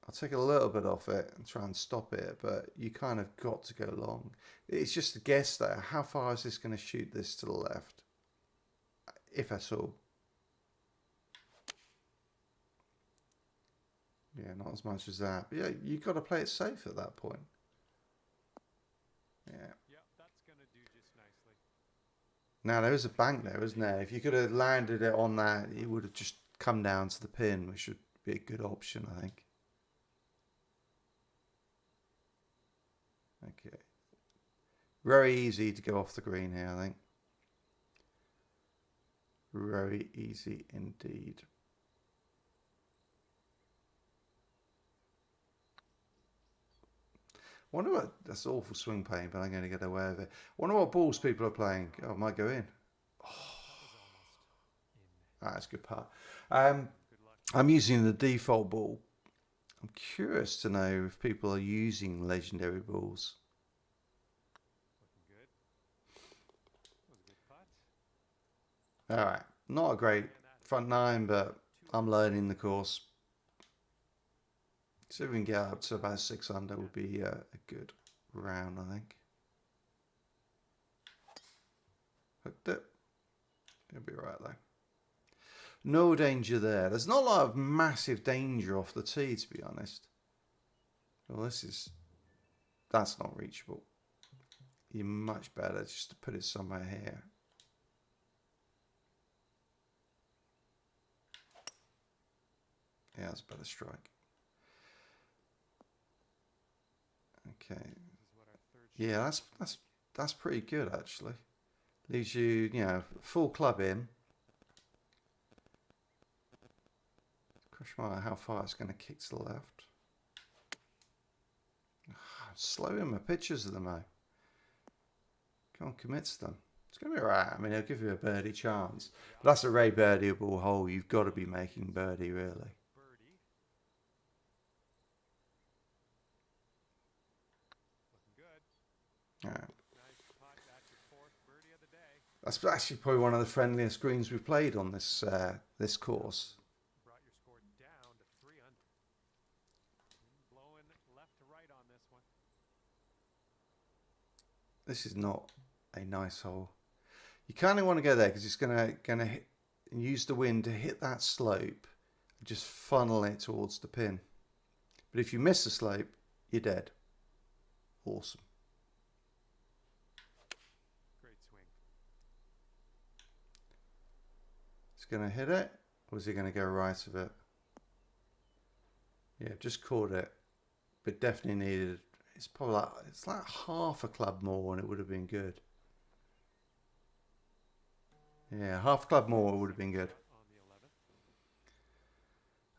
I'll take a little bit off it and try and stop it, but you kind of got to go long. It's just a guess there. How far is this going to shoot this to the left? If at all. Yeah, not as much as that. But yeah, you've got to play it safe at that point. Yeah. Yep, that's going to do just nicely. Now there is a bank there, isn't there? If you could have landed it on that, it would have just come down to the pin, which would be a good option, I think. Okay. Very easy to go off the green here, I think. Very easy indeed. Wonder what, that's awful swing pain, but I'm going to get away with it. Wonder what balls people are playing. Oh, it might go in. That was almost in. That's a good part. Good luck. I'm using the default ball. I'm curious to know if people are using legendary balls. Looking good. That was a good putt. All right, not a great And that front nine, but I'm learning the course. So if we can get up to about 6 under would be a good round, I think. Hooked it. It'll be right though. No danger there. There's not a lot of massive danger off the tee, to be honest. Well, that's not reachable. You're much better just to put it somewhere here. Yeah, that's a better strike. Okay. This is what our third shot. Yeah, that's pretty good actually. Leaves you, full club in. Question mark how far it's going to kick to the left. Slow in my pictures of them, though. Can't commit to them. It's going to be alright. I mean, it'll give you a birdie chance. But that's a Ray birdieable hole. You've got to be making birdie, really. Birdie. Looking good. Yeah. Nice putt. That's your fourth birdie of the day. That's actually probably one of the friendliest greens we've played on this this course. Brought your score down to 3 under. Blowing left to right on this one. This is not a nice hole. You kind of want to go there because it's gonna hit, use the wind to hit that slope and just funnel it towards the pin. But if you miss the slope, you're dead. Awesome. Great swing. It's gonna hit it, or is he gonna go right of it? Yeah, just caught it, but definitely needed. It's probably like half a club more, and it would have been good. Yeah, half a club more would have been good. On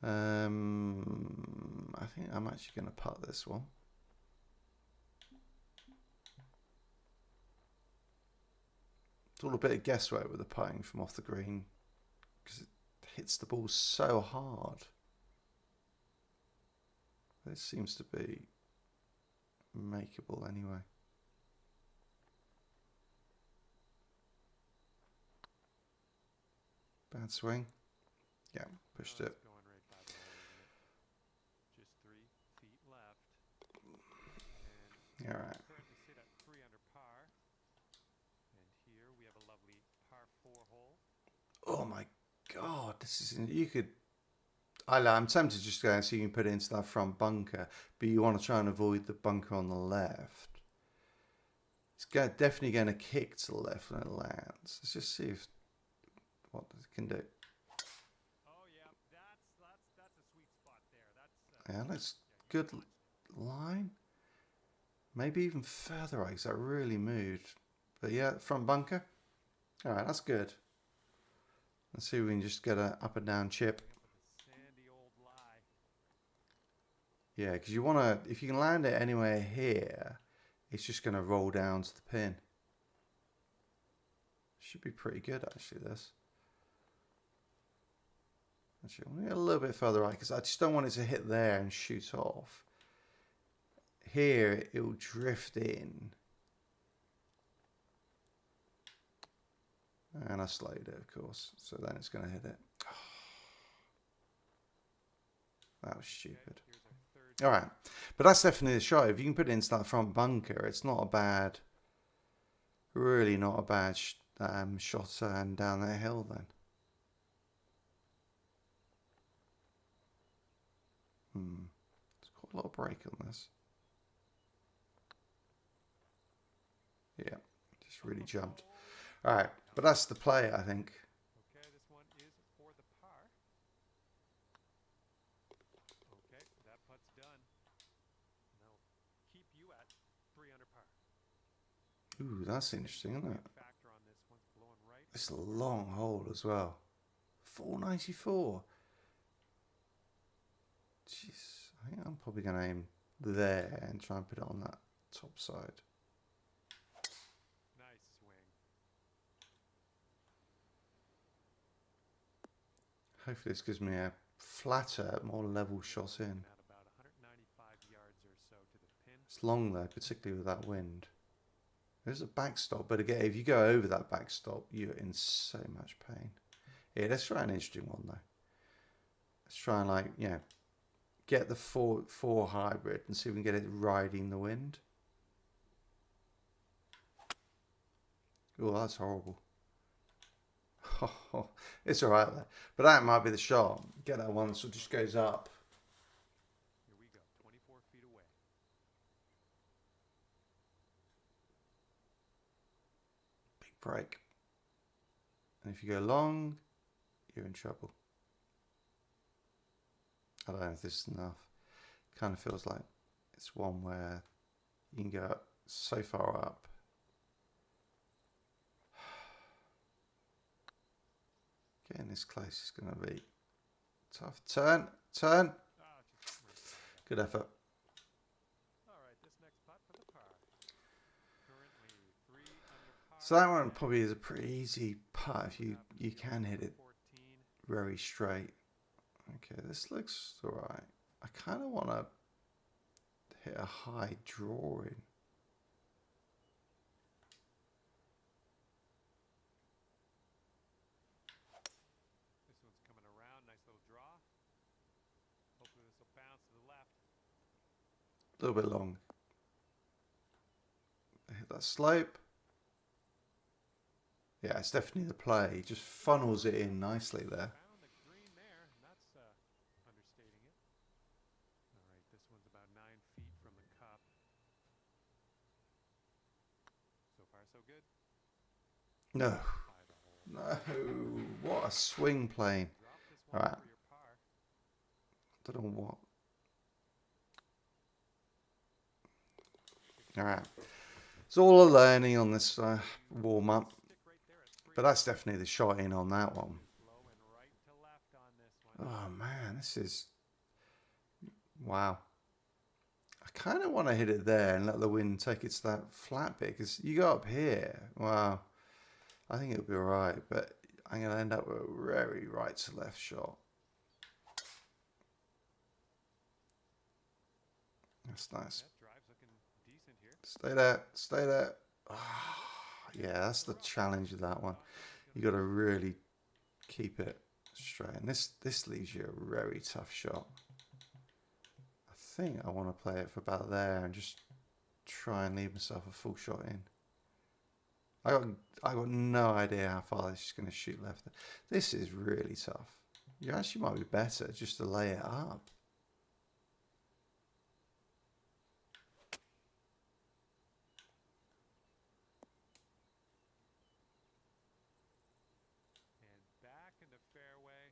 the 11th. I think I'm actually going to putt this one. It's all a bit of guesswork with the putting from off the green because it hits the ball so hard. This seems to be makeable anyway. Bad swing. Yeah, pushed it. Going right by the hole, isn't it? Just 3 feet left. And All right. currently sit at 3 under par. And here we have a lovely par 4 hole. Oh my God, this is you could. I'm tempted just to go and see you can put it into that front bunker, but you want to try and avoid the bunker on the left. It's definitely going to kick to the left when it lands. Let's just see what it can do. Yeah, that's good line. Maybe even further right, because that really moved. But yeah, front bunker. All right, that's good. Let's see if we can just get a up and down chip. Sandy old lie. Yeah, because you want to, if you can land it anywhere here, it's just going to roll down to the pin. Should be pretty good, actually, this. Actually, I'm going to get a little bit further right, because I just don't want it to hit there and shoot off. Here, it will drift in. And I slowed it, of course, so then it's going to hit it. That was stupid. All right, but that's definitely the shot. If you can put it into that front bunker, it's not a bad, really not a bad shot and down that hill then. There's quite a lot of break on this. Yeah, just really jumped. All right, but that's the play, I think. Okay, this one is for the par. Okay, that putt's done. Now keep you at 3 under par. Ooh, that's interesting, isn't it? Factor on this one, blowing right. It's a long hole as well. 494. Jeez, I think I'm probably going to aim there and try and put it on that top side. Nice swing. Hopefully this gives me a flatter, more level shot in. At about 195 yards or so to the pin. It's long though, particularly with that wind. There's a backstop, but again, if you go over that backstop, you're in so much pain. Yeah, let's try an interesting one though. Let's try and, like, you know, get the four hybrid and see if we can get it riding the wind. Oh, that's horrible. It's all right there, but that might be the shot. Get that one so it just goes up. Here we go, 24 feet away. Big break. And if you go long, you're in trouble. I don't know if this is enough. Kind of feels like it's one where you can go so far up. Getting this close is going to be tough. Turn. Good effort. All right, this next putt for the par. Currently 3 under par. So that one probably is a pretty easy putt if you can hit it 14. very straight. Okay, this looks alright. I kind of want to hit a high draw in. This one's coming around, nice little draw. Hopefully this will bounce to the left. A little bit long. Hit that slope. Yeah, it's definitely the play. It just funnels it in nicely there. Found the green there, and that's understating it. All right, this one's about 9 feet from the cup. So far, so good. No. By the hole. No. What a swing plane. Drop this All one right. for your par. Don't know what. All right. It's all a learning on this warm up. Stick right there at 3. But that's definitely the shot in on that one. Slow and right to left on this one. Oh man, this is wow. I kind of want to hit it there and let the wind take it to that flat bit because you go up here. Wow, I think it'll be all right, but I'm going to end up with a very right to left shot. That's nice. That drive's looking decent here. Stay there, stay there. Ah, yeah, that's the challenge of that one. You got to really keep it straight. And this leaves you a very tough shot. I think I want to play it for about there and just try and leave myself a full shot in. I got no idea how far this is going to shoot left. This is really tough. You actually might be better just to lay it up. And back into fairway.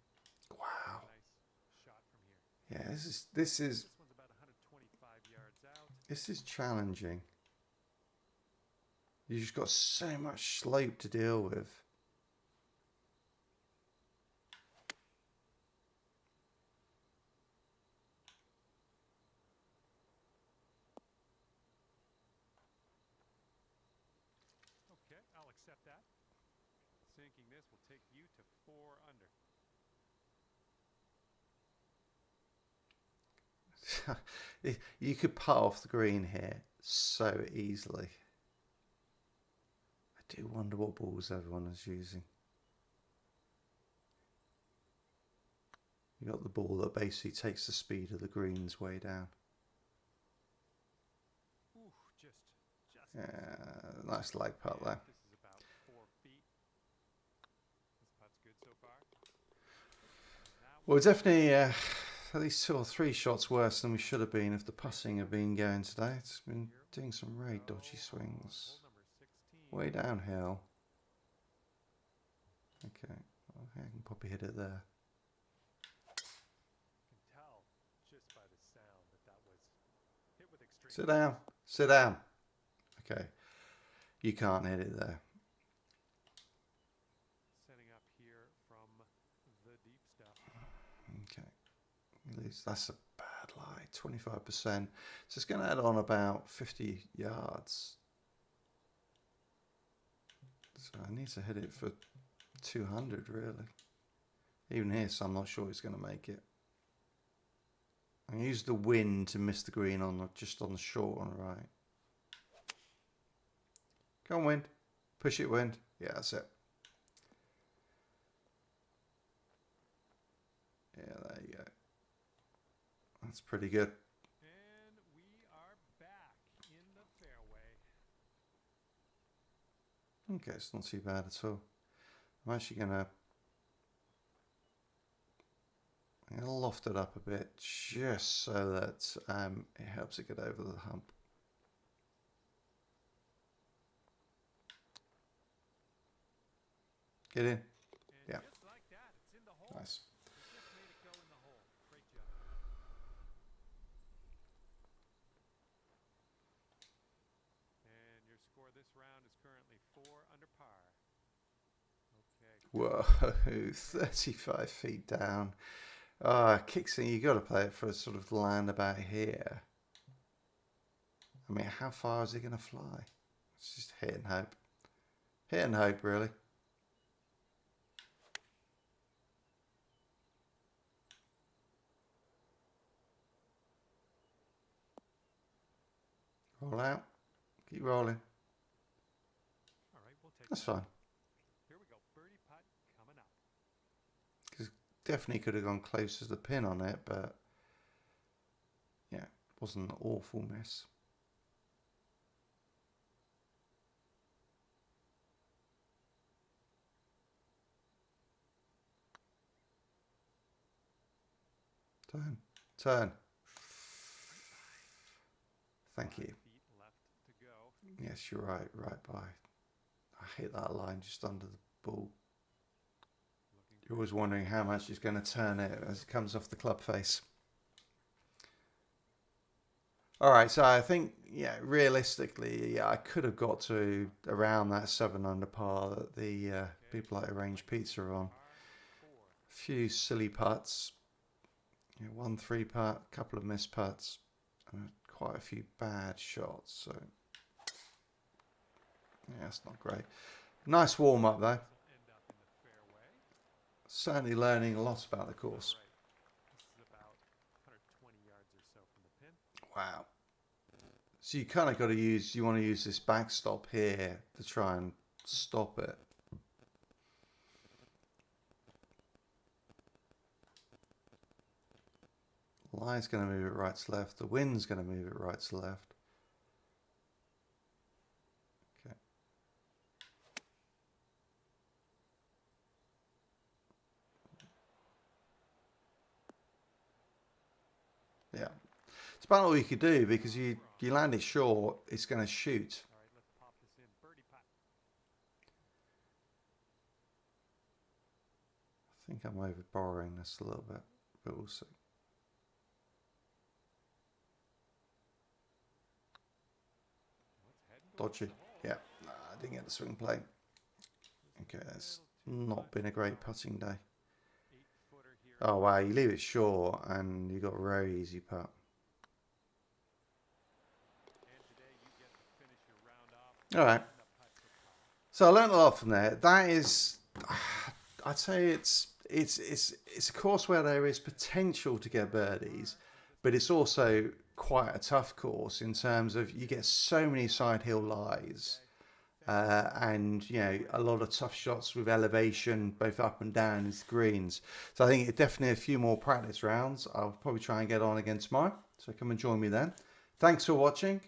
Wow. Nice shot from here. Yeah, This one's about 125 yards out. this is challenging. You just got so much slope to deal with. Okay, I'll accept that. Sinking this will take you to 4 under. You could putt off the green here so easily. I do wonder what balls everyone is using. You got the ball that basically takes the speed of the greens way down. Ooh, just. Yeah, nice leg putt Yeah, there. this is about 4 feet. This putt's good so far. Well, definitely at least 2 or 3 shots worse than we should have been if the putting had been going today. It's been doing some very dodgy swings. Way downhill. Okay, well, I can probably hit it there. You can tell just by the sound that was hit with extreme. Sit down. Sit down. Okay. You can't hit it there. Setting up here from the deep stuff. Okay. At least that's a bad lie. 25%. So it's going to add on about 50 yards. So I need to hit it for 200 really. Even here, so I'm not sure he's going to make it. I use the wind to miss the green on just on the short one, right? Come on, wind. Push it, wind. Yeah, that's it. Yeah, there you go. That's pretty good. And we are back in the fairway. Okay, it's not too bad at all. I'm actually gonna loft it up a bit just so that it helps it get over the hump. Get in. And Yeah. just like that, it's in the hole. Nice. You just made it go in the hole. Great job. And your score this round is currently 4 under par. Okay. Whoa, 35 feet down. Kicks in, you got to play it for sort of land about here. I mean, how far is it going to fly? It's just hit and hope. Hit and hope, really. Roll out. Keep rolling. All right, we'll take That's it. fine. Here we go. Birdie putt coming up. Definitely could have gone closer to the pin on it, but yeah, it wasn't an awful miss. Turn. Turn. Thank you. 5 feet left to go. Yes, you're right. Right by. I hit that line just under the ball. You're always wondering how much he's going to turn it as it comes off the club face. All right, so I think, yeah, realistically, yeah, I could have got to around that 7 under par that the people like Arrange Pizza are on. Par 4. A few silly putts, yeah, 1 3 putt, a couple of missed putts, and quite a few bad shots. So, yeah, that's not great. Nice warm up though. This will end up in the fairway. Certainly learning a lot about the course. All right. This is about 120 yards or so from the pin. Wow. So you kind of got to use, you want to use this backstop here to try and stop it. The line's going to move it right to left. The wind's going to move it right to left. Okay. Yeah. It's about all you could do because you land it short, it's going to shoot. All right, let's pop this in. Birdie putt. I think I'm over borrowing this a little bit, but we'll see. dodgy. Yeah, nah, I didn't get the swing plane. Okay, it's not been a great putting day. Oh wow, you leave it short and you got a very easy putt. All right. So I learned a lot from there. That is, I'd say it's a course where there is potential to get birdies, but it's also quite a tough course in terms of you get so many side hill lies, and you know a lot of tough shots with elevation both up and down into greens. So I think it's definitely a few more practice rounds. I'll probably try and get on again tomorrow. So come and join me then. Thanks for watching.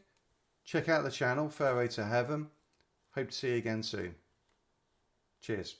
Check out the channel, Fairway to Heaven. Hope to see you again soon. Cheers.